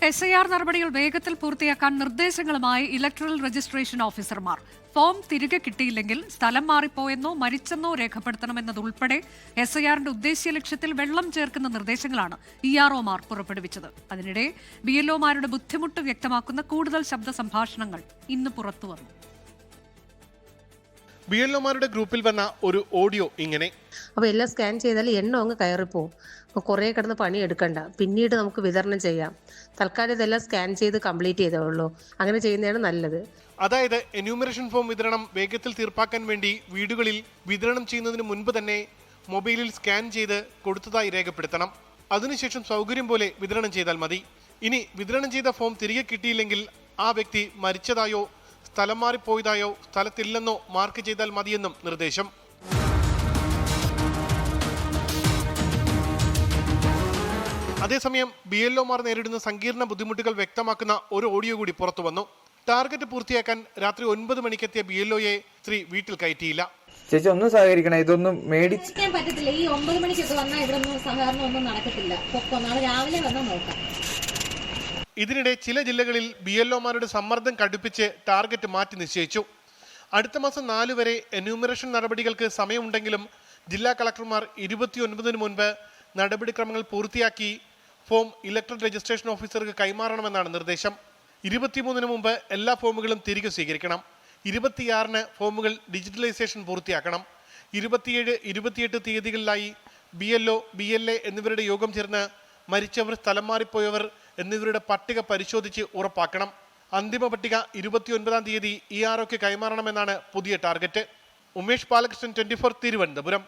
SIR നടപടികൾ വേഗത്തിൽ പൂർത്തിയാക്കാൻ നിർദ്ദേശങ്ങളുമായി ഇലക്ടറൽ രജിസ്ട്രേഷൻ ഓഫീസർമാർ. ഫോം തിരികെ കിട്ടിയില്ലെങ്കിൽ സ്ഥലം മാറിപ്പോയെന്നോ മരിച്ചെന്നോ രേഖപ്പെടുത്തണമെന്നതുൾപ്പെടെ SIRന്റെ ഉദ്ദേശീയ ലക്ഷ്യത്തിൽ വെള്ളം ചേർക്കുന്ന നിർദ്ദേശങ്ങളാണ് EROമാർ പുറപ്പെടുവിച്ചത്. അതിനിടെ BLOമാരുടെ ബുദ്ധിമുട്ട് വ്യക്തമാക്കുന്ന കൂടുതൽ ശബ്ദ സംഭാഷണങ്ങൾ ഇന്ന് പുറത്തുവന്നു. BLOമാരുടെ ഗ്രൂപ്പിൽ വന്ന ഒരു ഓഡിയോ ഇങ്ങനെ: അപ്പോൾ എല്ലാം സ്കാൻ ചെയ്താൽ എണ്ണം അങ്ങ് കയറിപ്പോവും. കുറേ കിടന്ന് പണി എടുക്കണ്ട, പിന്നീട് നമുക്ക് വിതരണം ചെയ്യാം. തൽക്കാലം ഇതെല്ലാം സ്കാൻ ചെയ്ത് കംപ്ലീറ്റ് ചെയ്തോളൂ. അങ്ങനെ ചെയ്യുന്നതാണ് നല്ലത്. അതായത് എന്യൂമറേഷൻ ഫോം വിതരണം വേഗത്തിൽ തീർപ്പാക്കാൻ വേണ്ടി വീടുകളിൽ വിതരണം ചെയ്യുന്നതിന് മുൻപ് തന്നെ മൊബൈലിൽ സ്കാൻ ചെയ്ത് കൊടുത്തതായി രേഖപ്പെടുത്തണം. അതിനുശേഷം സൗകര്യം പോലെ വിതരണം ചെയ്താൽ മതി. ഇനി വിതരണം ചെയ്ത ഫോം തിരികെ കിട്ടിയില്ലെങ്കിൽ ആ വ്യക്തി മരിച്ചതായോ സ്ഥലം മാറിപ്പോയതായോ സ്ഥലത്തില്ലെന്നോ മാർക്ക് ചെയ്താൽ മതിയെന്നും നിർദ്ദേശം. അതേസമയം BLOമാർ നേരിടുന്ന സങ്കീർണ ബുദ്ധിമുട്ടുകൾ വ്യക്തമാക്കുന്ന ഒരു ഓഡിയോ കൂടി പുറത്തു വന്നു. ടാർഗറ്റ് പൂർത്തിയാക്കാൻ രാത്രി 9 മണിക്കെത്തിയ BLOയെ സ്ത്രീ വീട്ടിൽ കയറ്റിയില്ല. ചേച്ചി ഒന്നും സഹകരിക്കണം, ഇതൊന്നും മേടിക്കാൻ പറ്റത്തില്ല. ഈ 9 മണിക്കൊക്കെ വന്നാൽ ഇവിടെ ഒന്നും സഹകരണം ഒന്നും നടക്കത്തില്ല. നാളെ രാവിലെ വന്നാൽ നോക്കാം. ഇതിനിടെ ചില ജില്ലകളിൽ BLOമാരുടെ സമ്മർദ്ദം കടുപ്പിച്ച് ടാർഗറ്റ് മാറ്റി നിശ്ചയിച്ചു. അടുത്ത മാസം 4 വരെ എന്യൂമറേഷൻ നടപടികൾക്ക് സമയമുണ്ടെങ്കിലും ജില്ലാ കളക്ടർമാർ 29 മുൻപ് നടപടിക്രമങ്ങൾ പൂർത്തിയാക്കി ഫോം ഇലക്ടറൽ രജിസ്ട്രേഷൻ ഓഫീസർക്ക് കൈമാറണമെന്നാണ് നിർദ്ദേശം. 23 മുമ്പ് എല്ലാ ഫോമുകളും തിരികെ സ്വീകരിക്കണം. 26 ഫോമുകൾ ഡിജിറ്റലൈസേഷൻ പൂർത്തിയാക്കണം. 27, 28 തീയതികളിലായി BLO, BLA എന്നിവരുടെ യോഗം ചേർന്ന് മരിച്ചവർ, സ്ഥലം മാറിപ്പോയവർ എന്നിവരുടെ പട്ടിക പരിശോധിച്ച് ഉറപ്പാക്കണം. അന്തിമ പട്ടിക 29 തീയതി EROക്ക് കൈമാറണമെന്നാണ് പുതിയ ടാർഗറ്റ്. ഉമേഷ് ബാലകൃഷ്ണൻ, 24 തിരുവനന്തപുരം.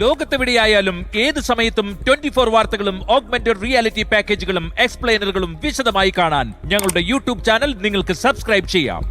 ലോകത്തെവിടെയായാലും ഏത് സമയത്തും 24 വാർത്തകളും ഓഗ്മെന്റഡ് റിയാലിറ്റി പാക്കേജുകളും എക്സ്പ്ലെയിനറുകളും വിശദമായി കാണാൻ ഞങ്ങളുടെ YouTube ചാനൽ നിങ്ങൾക്ക് സബ്സ്ക്രൈബ് ചെയ്യാം.